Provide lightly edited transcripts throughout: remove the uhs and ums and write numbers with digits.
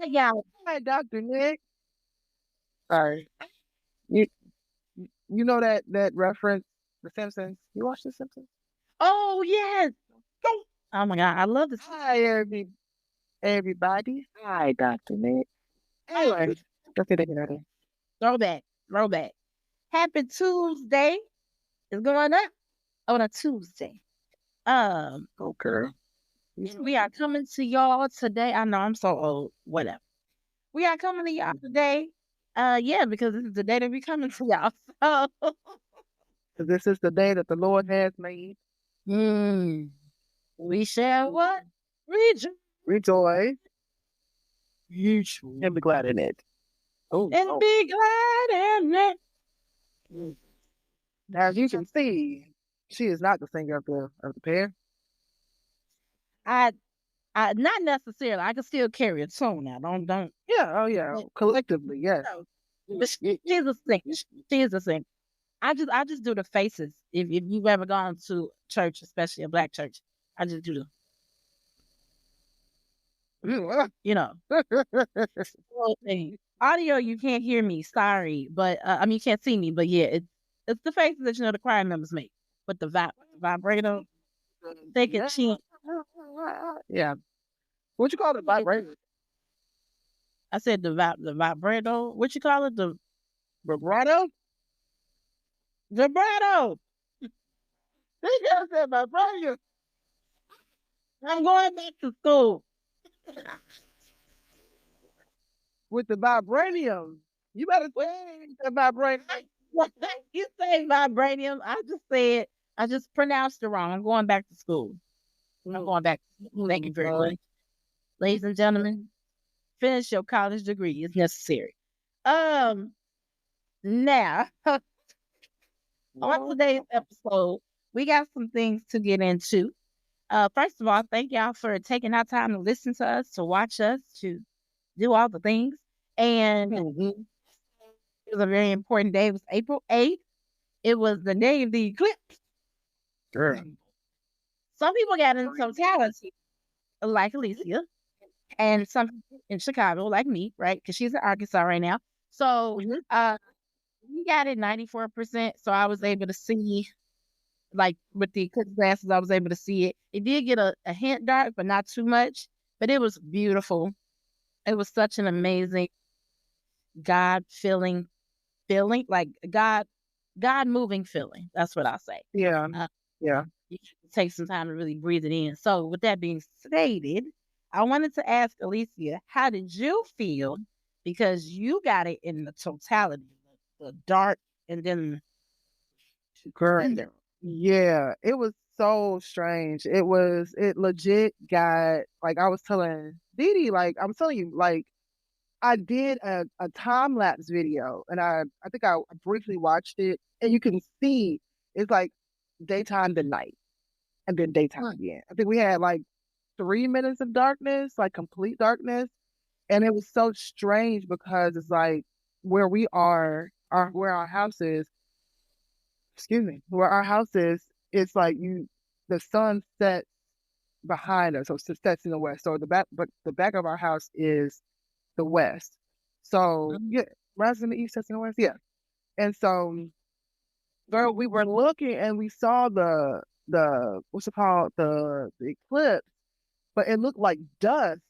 Yeah. Hi, Dr. Nick. Sorry. You you know that reference, The Simpsons? You watch The Simpsons? Oh yes. Oh my God, I love this. Hi, everybody. Hi, Dr. Nick. Anyway, let's get into that. Throwback, throwback. Happy Tuesday is going up on a Tuesday. Um, Okay. we are coming to y'all today. I know I'm so old. Whatever. We are coming to y'all today. Yeah, because this is the day that we coming to y'all. So, This is the day that the Lord has made. mm, we shall what? Rejoice Rejoice and be glad in it. Oh, and oh. be glad in it. Now, as you can see, she is not the singer of the pair. I, not necessarily. I can still carry a tone now. Don't. Yeah, oh yeah. But, Collectively, yes. no, but she's a singer. She's a singer. I just do the faces. If you've ever gone to church, especially a black church, I just do the you know whole thing. Audio, you can't hear me. Sorry, but I mean you can't see me. But yeah, it's the faces that the choir members make. But the vibrato, they can Yeah. chant. Yeah. What you call it? Vibration? I said the vibrato. What you call it? The Vibrato? vibrato. They just said vibration. I'm going back to school. With the vibranium. You better say the vibranium. You say vibranium. I just pronounced it wrong. I'm going back to school. I'm going back. Thank you very much. Ladies and gentlemen, finish your college degree is necessary. Um, now on today's episode, we got some things to get into. First of all, thank y'all for taking our time to listen to us, to watch us, to do all the things. And Mhm. it was a very important day. It was April 8th. It was the day of the eclipse. Girl. Some people got in totality, like Alicia, and some in Chicago, like me, right? Because she's in Arkansas right now. So we got it 94%. So I was able to see, like with the eclipse glasses, I was able to see it. It did get a hint dark, but not too much. But it was beautiful. It was such an amazing God feeling, like God moving feeling. That's what I'll say. Yeah. Uh, Yeah. you should take some time to really breathe it in. So, with that being stated, I wanted to ask Alicia, how did you feel? Because you got it in the totality, the dark, and then Girl. splendor. Yeah. It was so strange. It legit got, like I was telling Dee Dee, like I'm telling you, like I did a time lapse video and I think I briefly watched it and you can see it's like daytime to night and then daytime again. I think we had like 3 minutes of darkness, like complete darkness. And it was so strange because it's like where we are, where our house is, excuse me, where our house is, it's like the sun sets behind us, so it sets in the west. So but the back of our house is the west. So Mhm. yeah, rising in the east, sets in the west, yeah. And so, girl, we were looking and we saw the what's it called, the eclipse, but it looked like dust.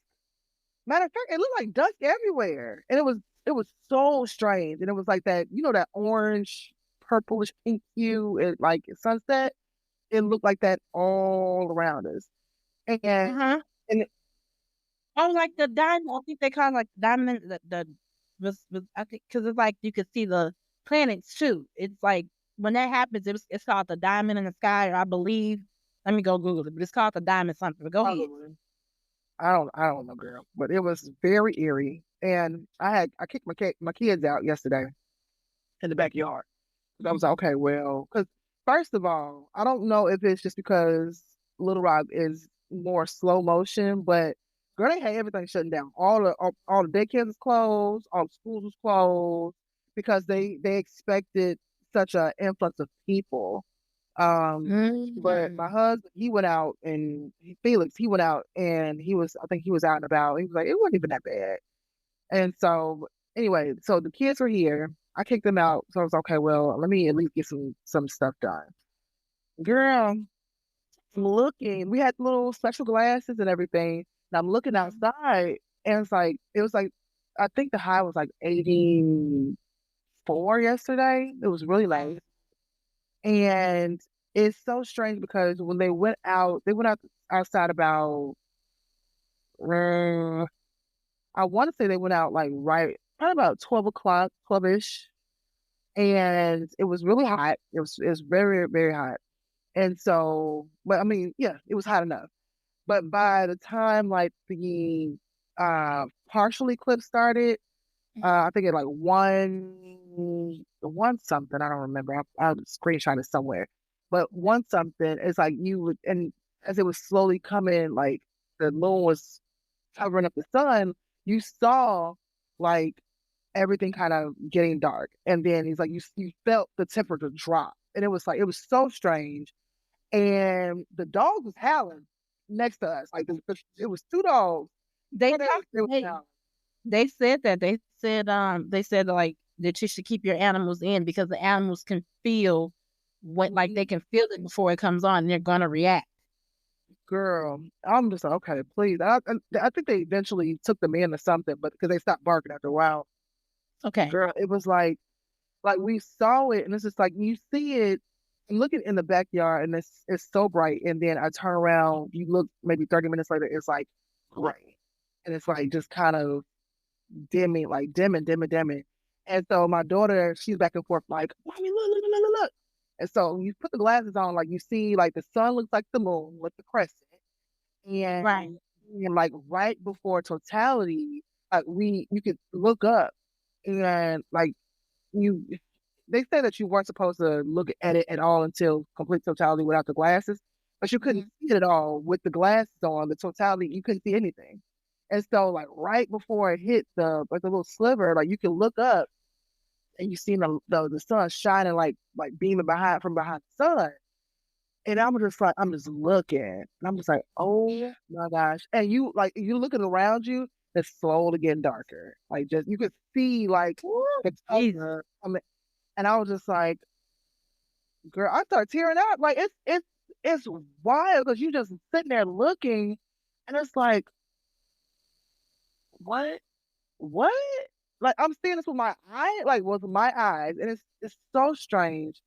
Matter of fact, it looked like dust everywhere, and it was so strange, and it was like that, that orange, purplish, pink hue, like sunset. It looked like that all around us, and Uh-huh. and Oh, like the diamond. I think they call it like diamond. I think because it's like you could see the planets too. It's like when that happens, it's called the diamond in the sky. I believe. Let me go Google it, but it's called the diamond something. But go ahead. probably I don't know, girl, but it was very eerie, and I kicked my kids out yesterday in the backyard. 'Cause I was like, okay, well, because first of all, I don't know if it's just because Little Rock is more slow motion, but girl, they had everything shutting down. All the daycares was closed, all the schools was closed because they expected such an influx of people, But my husband, he went out, and Felix, he went out, and I think he was out and about. He was like, it wasn't even that bad. And so anyway, so the kids were here. I kicked them out. So I was okay, well, let me at least get some stuff done. Girl, I'm looking. We had little special glasses and everything. And I'm looking outside, and it was like I think the high was like 84 yesterday. It was really late. And it's so strange because when they went out outside about I want to say they went out like probably about 12 o'clock, 12-ish. And it was really hot. It was very, very hot. And so, but I mean, yeah, it was hot enough. But by the time like the partial eclipse started, I think at like one something, I don't remember. I'll screenshot it somewhere. But one something is like you would, and as it was slowly coming, like the moon was covering up the sun, you saw like everything kind of getting dark. And then he's like, you felt the temperature drop. And it was so strange. And the dog was howling next to us. Like it was two dogs. They And talked. they was They, howling. they said that. They said like that you should keep your animals in because the animals can feel what like they can feel it before it comes on and they're gonna react. Girl, I'm just like, okay, please. I think they eventually took them in or something, but because they stopped barking after a while. Okay. Girl, it was like we saw it, and it's just like you see it. I'm looking in the backyard, and it's so bright. And then I turn around, you look maybe 30 minutes later, it's like gray, and it's like just kind of dimming, like dimming. And so my daughter, she's back and forth, like, "Mommy, look." And so you put the glasses on, like you see, like the sun looks like the moon with the crescent, Right. and like right before totality, like you could look up, and like you they say that you weren't supposed to look at it at all until complete totality without the glasses, but you couldn't see it at all with the glasses on. The totality, you couldn't see anything. And so, like right before it hit the little sliver, like you can look up and you see the sun shining like beaming behind the sun. And I'm just looking, and I'm just like, oh my gosh! And you looking around you, it's slowly getting darker. Like just you could see like the Jesus. color. And I was just like, girl, I started tearing up. Like it's wild because you just sitting there looking, and it's like, what? What? Like I'm seeing this with my eyes, and it's so strange.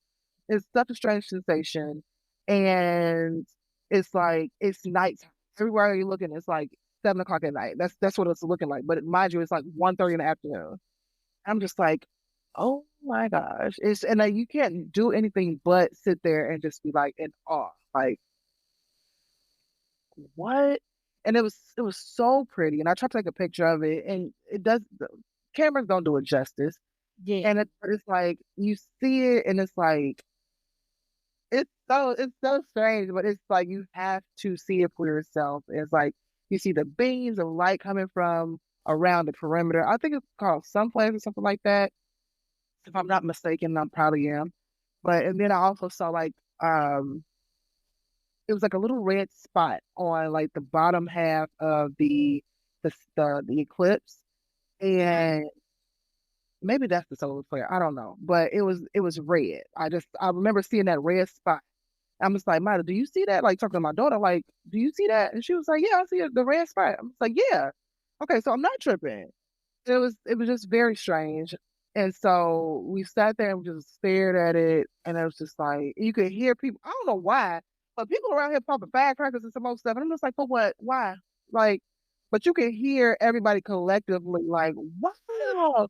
It's such a strange sensation, and it's like it's nighttime. Everywhere you're looking, it's like 7 o'clock at night. That's what it's looking like. But mind you, it's like 1:30 in the afternoon. I'm just like, oh my gosh. It's and like you can't do anything but sit there and just be like in awe. Like, what? And it was so pretty. And I tried to take a picture of it, and the cameras don't do it justice. Yeah. And it's like you see it, and it's like it's so strange, but it's like you have to see it for yourself. It's like you see the beams of light coming from around the perimeter. I think it's called sunflares or something like that. If I'm not mistaken, I probably am. But and then I also saw like it was like a little red spot on like the bottom half of the eclipse, and maybe that's the solar flare. I don't know, but it was red. I remember seeing that red spot. I'm just like, Mata, do you see that? Like talking to my daughter, like, do you see that? And she was like, yeah, I see the red spot. I'm just like, yeah, okay, so I'm not tripping. It was just very strange. And so we sat there and just stared at it, and it was just like you could hear people. I don't know why, but people around here popping firecrackers and some more stuff. And I'm just like, for what? Why? Like, but you can hear everybody collectively like, wow,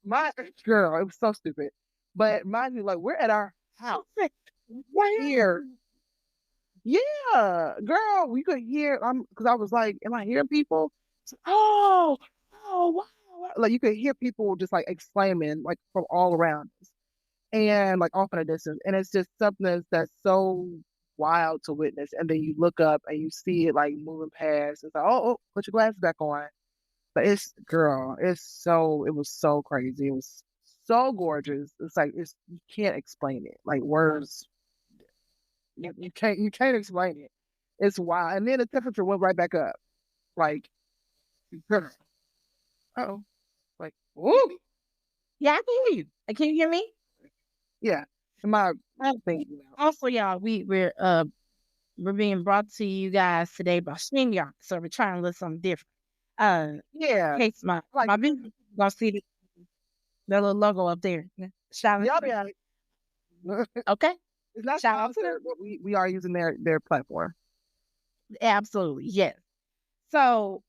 my girl, it was so stupid. But mind you, like we're at our house here. Yeah, girl, we could hear. Because I was like, am I hearing people? Oh, oh, wow. Like you could hear people just like exclaiming like from all around us and like off in a distance. And it's just something that's so wild to witness. And then you look up and you see it like moving past. It's like, oh, put your glasses back on. But girl, it was so crazy. It was so gorgeous. It's like, you can't explain it. Like words. You can't explain it. It's wild. And then the temperature went right back up. Like, oh, like, woo, Yeah, I can hear you. Can you hear me? yeah. My Okay. thing, Also, y'all, we're being brought to you guys today by StreamYard, so we're trying to listen something different. In yeah, case like my business is gonna see the little logo up there. Yeah. Shout y'all out. be honest. Okay. It's not Shout out to sponsored, them. but we are using their platform. Absolutely. Yes. So,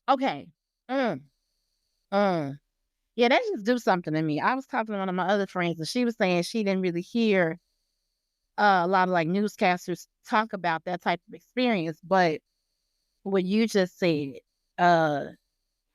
okay. Mm, mm. Yeah, that just do something to me. I was talking to one of my other friends, and she was saying she didn't really hear a lot of like newscasters talk about that type of experience. But what you just said, uh,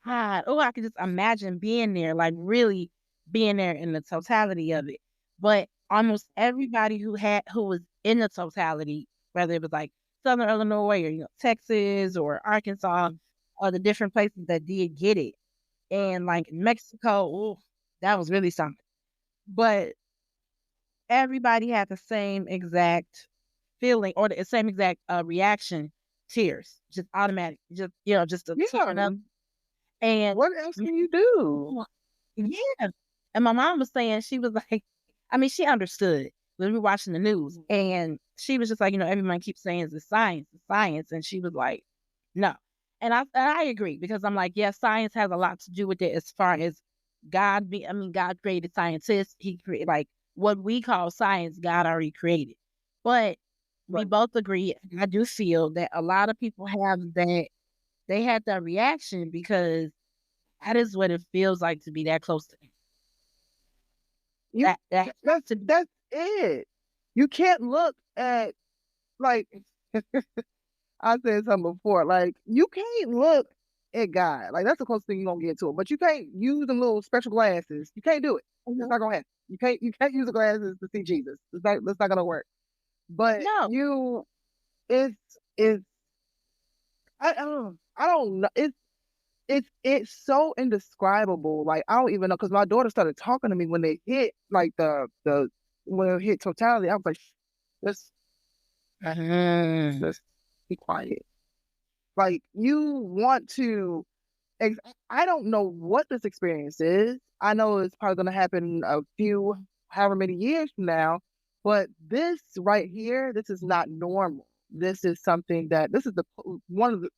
God, oh, I could just imagine being there, like really being there in the totality of it. But almost everybody who was in the totality, whether it was like Southern Illinois or Texas or Arkansas, or the different places that did get it, and like Mexico, ooh, that was really something. But everybody had the same exact feeling or the same exact reaction, tears, just automatic, just just a Yeah. tearing up. And What else can you do? yeah. And my mom was saying, she was like, I mean, she understood when we were watching the news. And she was just like, everyone keeps saying it's science. And she was like, no. And I agree because I'm like, yes, science has a lot to do with it as far as God created scientists. He created like what we call science, God already created. But we Right. both agree, I do feel that a lot of people have that they had that reaction because that is what it feels like to be that close to him. You That has that's to be that's it. You can't look at like I said something before. Like you can't look at God. Like that's the closest thing you're gonna get to it. But you can't use them little special glasses. You can't do it. It's not gonna happen. You can't use the glasses to see Jesus. That's not gonna work. But no. it's it's I don't know. It's so indescribable. Like I don't even know because my daughter started talking to me when they hit like the when it hit totality. I was like, let's let's be quiet. Like you want to. I don't know what this experience is. I know it's probably going to happen a few, however many years from now, but this right here, this is not normal. This is something that this is the one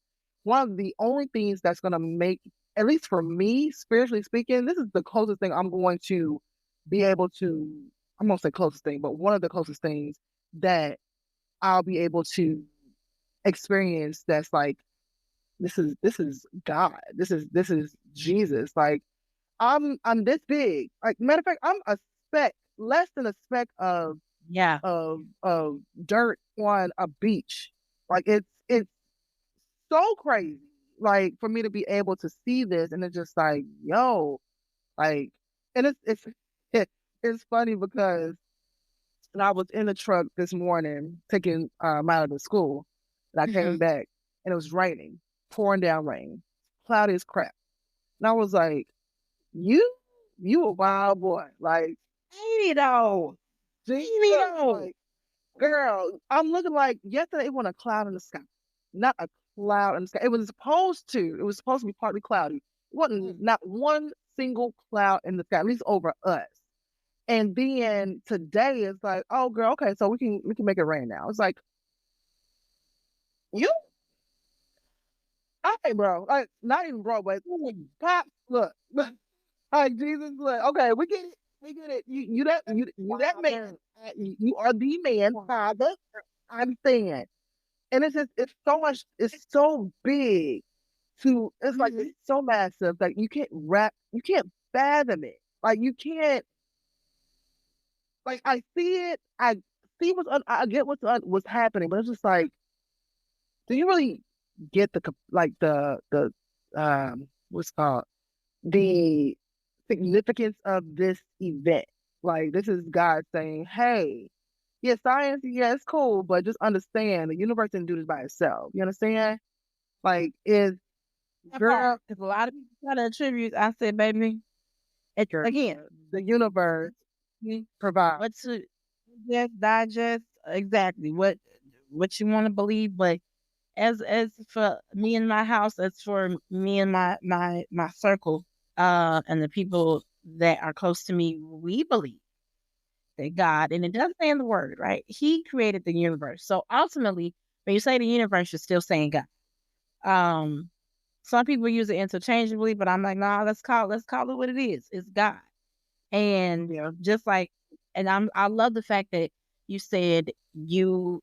of the only things that's going to make, at least for me, spiritually speaking, this is the closest thing I'm going to be able to. I'm gonna say closest thing, but one of the closest things that I'll be able to experience. That's like this is God. This is Jesus. Like I'm this big. Like matter of fact, I'm a speck, less than a speck of Yeah. of of dirt on a beach. Like it's so crazy. Like for me to be able to see this and it's just like, yo, like and it's funny because when I was in the truck this morning taking out of the school and I came Mhm. back and it was raining, pouring down rain, cloudy as crap. And I was like, you you a wild boy. Like, Maybe though. Maybe Jesus, though. like, girl, I'm looking like yesterday it wasn't a cloud in the sky. Not a cloud in the sky. It was supposed to be partly cloudy. It wasn't Mm. not one single cloud in the sky, at least over us. And then today it's like, oh girl, okay, so we can make it rain now. It's like, you all right, bro. Like not even bro, but pop, look. Like Jesus, look. Okay, we get it. We get it. You that man. You are the man, father. I'm saying. And it's so much, it's so big it's like Mhm. it's so massive that you can't fathom it. Like you can't like I see it, I get what's happening, but it's just like, do you really get the what's called the significance of this event? Like this is God saying, hey, yeah, science, yeah, it's cool, but just understand the universe didn't do this by itself. You understand? Like is That part. girl, Because a lot of people try to attribute, I said, baby, girl, again, the universe we provides. what to just digest. exactly what you want to believe. But as for me and my house, as for me and my circle, and the people that are close to me, we believe that God, and it does say in the word, right? He created the universe. So ultimately, when you say the universe, you're still saying God. Um, some people use it interchangeably, but I'm like, nah, let's call it what it is. It's God. And just like, and I love the fact that you said you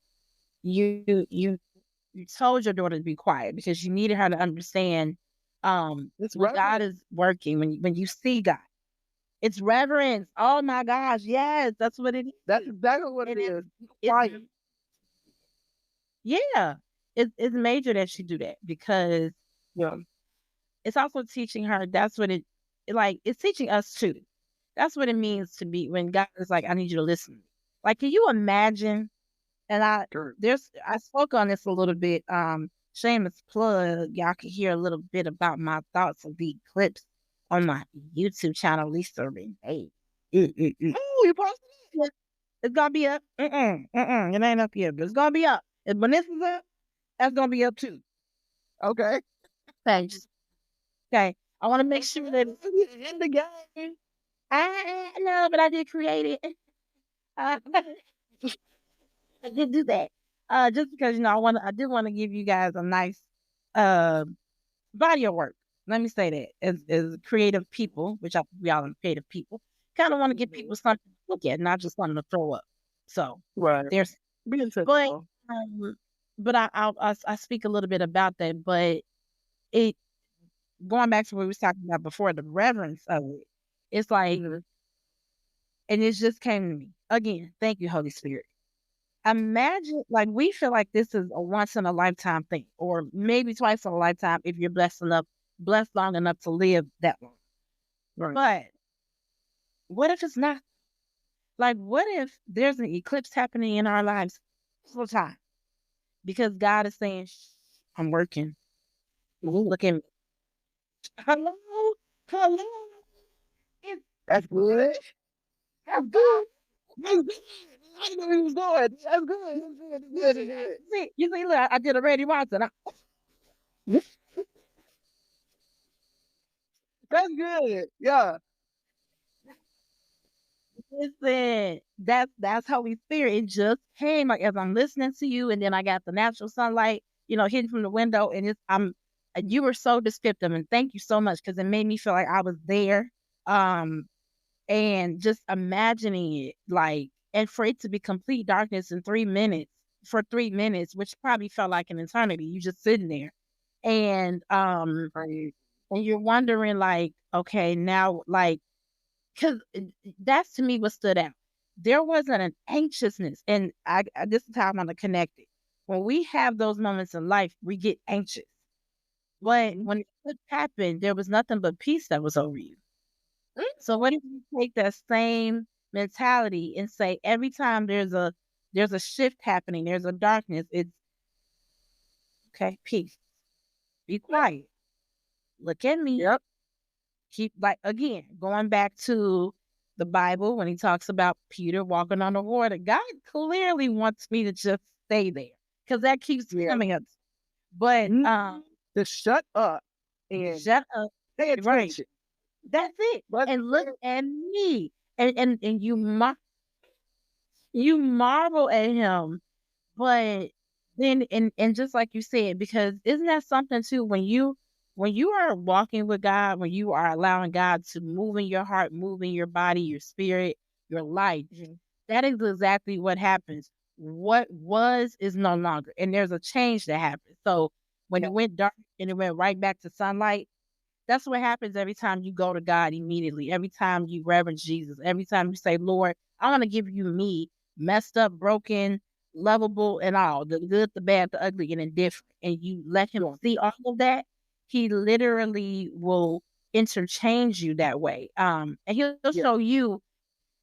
you you told your daughter to be quiet because you needed her to understand It's when God reverence. is working, when you see God. It's reverence. Oh my gosh, yes, that's what it is. That's exactly what it And is. it's Quiet. yeah. It's major that she do that because Yeah. it's also teaching her that's what like it's teaching us too. That's what it means to be when God is like, I need you to listen. Like, can you imagine? And Sure. I spoke on this a little bit. Shameless plug. Y'all can hear a little bit about my thoughts of the eclipse on my YouTube channel, Lisa Renee. Oh, you posted Yeah, it's gonna be up. It ain't up yet, but it's gonna be up. And when this is up, that's gonna be up too. it? Okay. Thanks. Okay. I want to make sure that it's in the game. I know, but I did create it. Uh, I did do that. Just because I did want to give you guys a nice uh body of work. Let me say that as creative people, which we all are creative people, kind of want to give people something to look at, not just something to throw up. So Right. there's, Be but intentional. um, but I speak a little bit about that. But it going back to what we was talking about before, the reverence of it. It's like, Mhm. and it just came to me again. Thank you, Holy Spirit. Imagine, like, we feel like this is a once in a lifetime thing, or maybe twice in a lifetime if you're blessed long enough to live that long. Right. But what if it's not? Like, what if there's an eclipse happening in our lives full time because God is saying, "Shh, I'm working. Look at me. Hello, hello. It's That's good. That's good. That's good. I didn't know he was going. That's good. That's good. That's good. That's good. you see, look, I did a Randy Watson. That's good. Yeah. Listen, that's Holy Spirit. It just came like as I'm listening to you, and then I got the natural sunlight, hitting from the window, and you were so descriptive, and thank you so much because it made me feel like I was there, um, and just imagining it, like, and for it to be complete darkness in 3 minutes, for 3 minutes, which probably felt like an eternity. You just sitting there, and Right. and you're wondering like, okay, now like because that's to me what stood out. There wasn't an anxiousness, and this is how I'm gonna connect it. When we have those moments in life, we get anxious. But Mhm. when it happened, there was nothing but peace that was over you. So what if you take that same mentality and say every time there's a shift happening, there's a darkness, it's okay, peace. Be quiet. Look at me. Yep. Keep like again going back to the Bible when he talks about Peter walking on the water. God clearly wants me to just stay there because that keeps Yeah. coming up. But Mhm. Just shut up and shut up, pay right? attention. That's it. But And look at me, and you marvel at him. But then and just like you said, because isn't that something too when you are walking with God, when you are allowing God to move in your heart, move in your body, your spirit, your life, that is exactly what happens. What was is no longer. And there's a change that happens. So when yeah. it went dark and it went right back to sunlight, that's what happens every time you go to God immediately. Every time you reverence Jesus. Every time you say, Lord, I want to give you me, messed up, broken, lovable, and all the good, the bad, the ugly, and indifferent. And you let Him see all of that. He literally will interchange you that way. And He'll Yeah. show you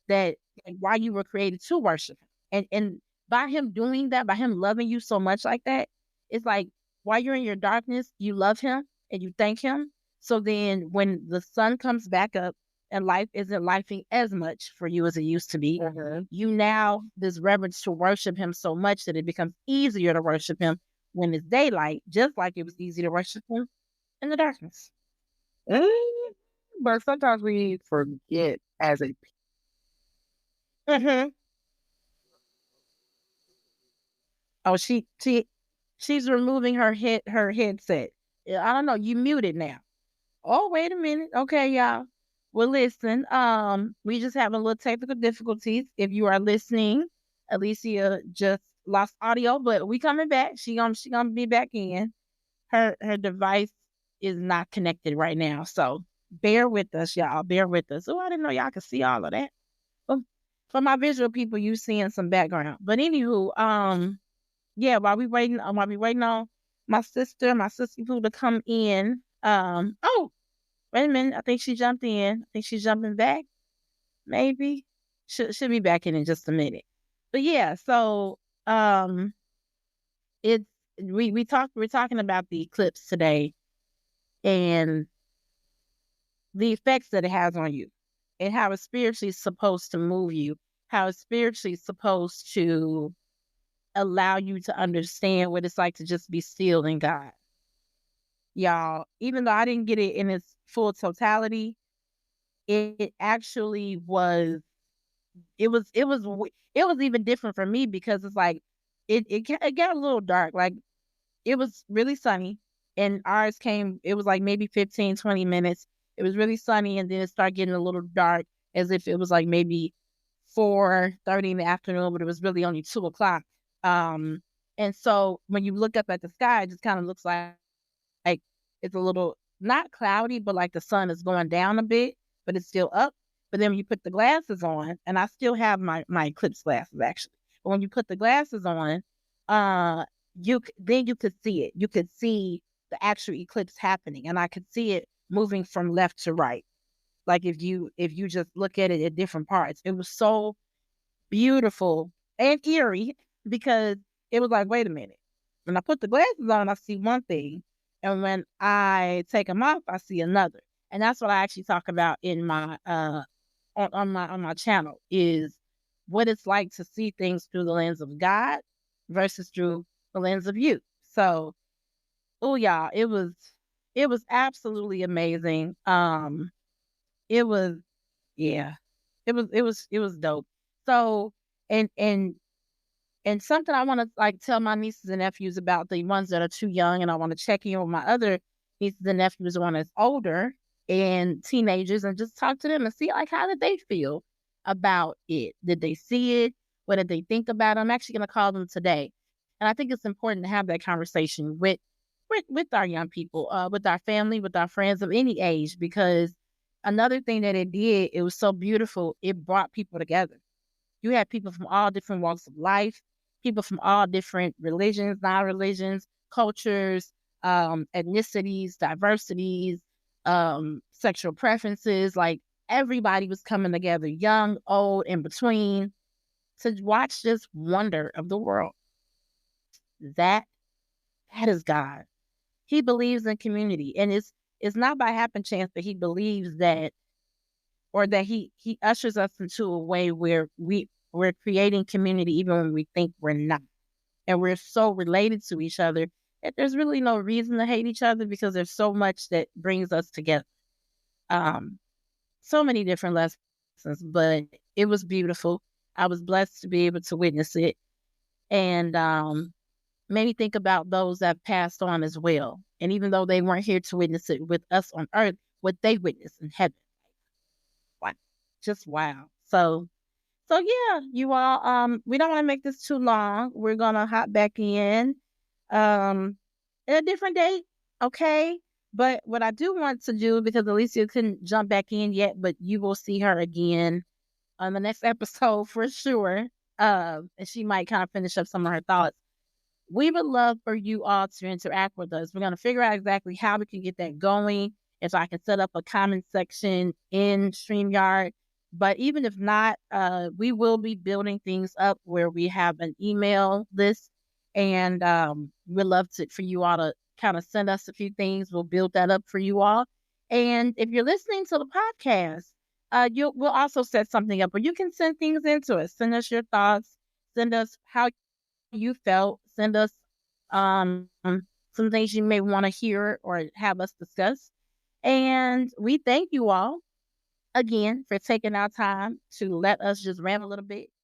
that like, why you were created to worship Him. And by Him doing that, by Him loving you so much like that, it's like while you're in your darkness, you love Him and you thank Him. So then when the sun comes back up, and life isn't lifing as much for you as it used to be. Mhm. You now this reverence to worship him so much that it becomes easier to worship him when it's daylight, just like it was easy to worship him in the darkness. Mm, but sometimes we forget as a Hmm. Oh, she's removing her headset. Yeah, I don't know. You muted now. Oh, wait a minute. Okay, y'all. Well, listen. We just having a little technical difficulties. If you are listening, Alicia just lost audio, but we coming back. She gonna be back in. Her device is not connected right now, so bear with us, y'all. Bear with us. Oh, I didn't know y'all could see all of that. Well, for my visual people, you seeing some background. But anywho, yeah, while we waiting on my sister who to come in. Oh, wait a minute. I think she jumped in. I think she's jumping back. Maybe should be back in just a minute. But yeah, so it's we're talking about the eclipse today and the effects that it has on you, and how it's spiritually supposed to move you, how it's spiritually supposed to allow you to understand what it's like to just be still in God. Y'all, even though I didn't get it in its full totality, it actually was it was even different for me because it's like it got a little dark. Like it was really sunny, and ours came, it was like maybe 15-20 minutes. It was really sunny, and then it started getting a little dark, as if it was like maybe 4:30 in the afternoon, but it was really only 2 o'clock. Um, and so when you look up at the sky, it just kind of looks like it's a little not cloudy, but like the sun is going down a bit, but it's still up. But then when you put the glasses on, and I still have my eclipse glasses actually, but when you put the glasses on, uh, then you could see it. You could see the actual eclipse happening, and I could see it moving from left to right. Like if you just look at it at different parts, it was so beautiful and eerie because it was like, wait a minute. When I put the glasses on, I see one thing. And when I take them off, I see another. And that's what I actually talk about in my on my channel is what it's like to see things through the lens of God versus through the lens of you. So, oh y'all, it was absolutely amazing. It was yeah. It was dope. So and and something I want to like tell my nieces and nephews about, the ones that are too young, and I want to check in with my other nieces and nephews, the one that's older and teenagers, and just talk to them and see like how did they feel about it? Did they see it? What did they think about it? I'm actually going to call them today, and I think it's important to have that conversation with our young people, with our family, with our friends of any age, because another thing that it did, it was so beautiful. It brought people together. You had people from all different walks of life, people from all different religions, non-religions, cultures, ethnicities, diversities, sexual preferences. Like everybody was coming together, young, old, in between, to watch this wonder of the world. That that is God. He believes in community, and it's not by happen chance that he believes that, or that he ushers us into a way where we're creating community even when we think we're not, and we're so related to each other that there's really no reason to hate each other because there's so much that brings us together. Um, so many different lessons, but it was beautiful. I was blessed to be able to witness it, and made me think about those that passed on as well. And even though they weren't here to witness it with us on earth, what they witnessed in heaven. Wow. Just wow. So yeah, you all, we don't want to make this too long. We're gonna hop back um in a different date, okay? But what I do want to do, because Alicia couldn't jump back in yet, but you will see her again on the next episode for sure. And she might kind of finish up some of her thoughts. We would love for you all to interact with us. We're going to figure out exactly how we can get that going. If I can set up a comment section in StreamYard. But even if not, we will be building things up where we have an email list. And we'd love for you all to kind of send us a few things. We'll build that up for you all. And if you're listening to the podcast, we'll also set something up where you can send things into us. Send us your thoughts. Send us how you felt. Send us some things you may want to hear or have us discuss. And we thank you all again for taking our time to let us just rant a little bit